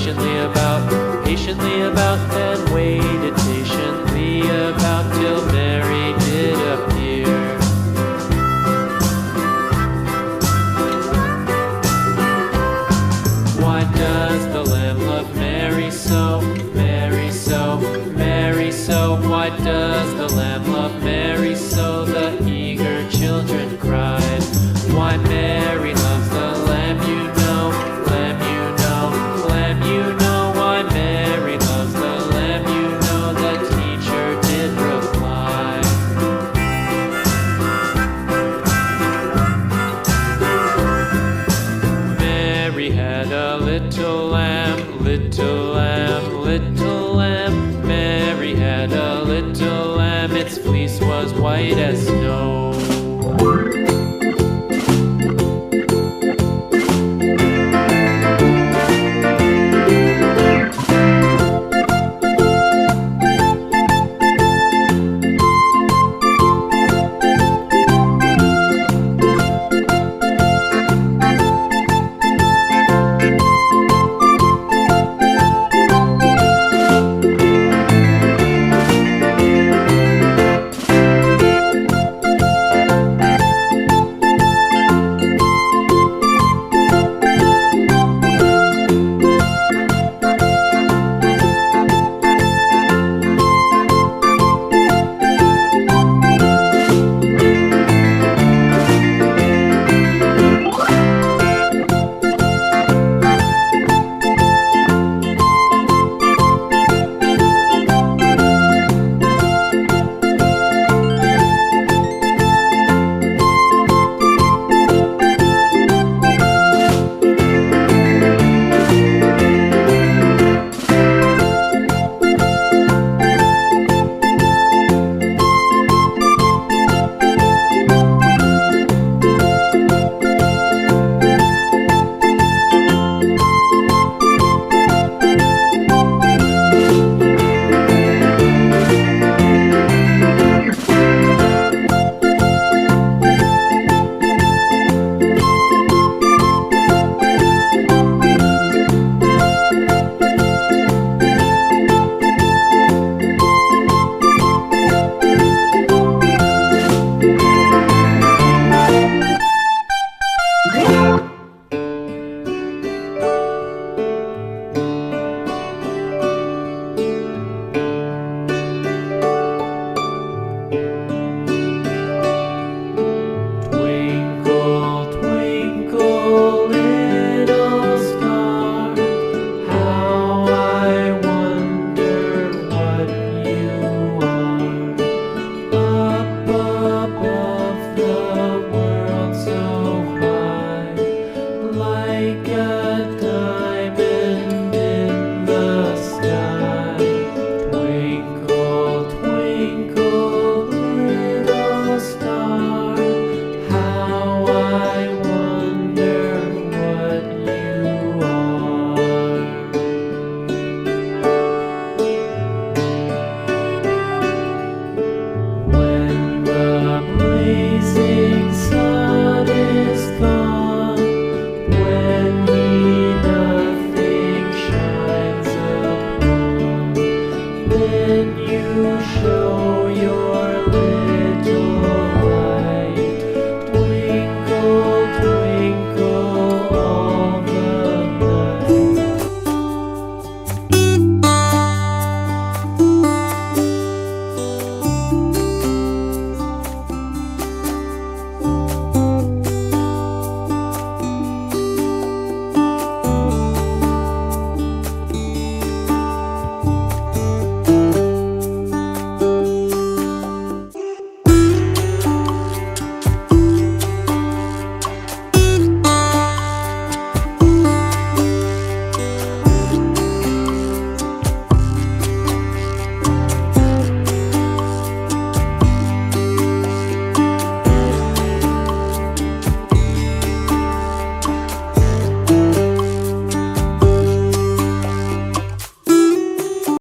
patiently about, and waited patiently about till Mary did appear. Why does the lamb love Mary so, Mary so, Mary so? Why does the lamb love Mary so? The eager children cried. Why Mary loves the lamb, you know, lamb, you know, lamb, you know. Why Mary loves the lamb, you know, the teacher did reply. Mary had a little lamb, little lamb, little lamb. Mary had a little lamb, its fleece was white as snow.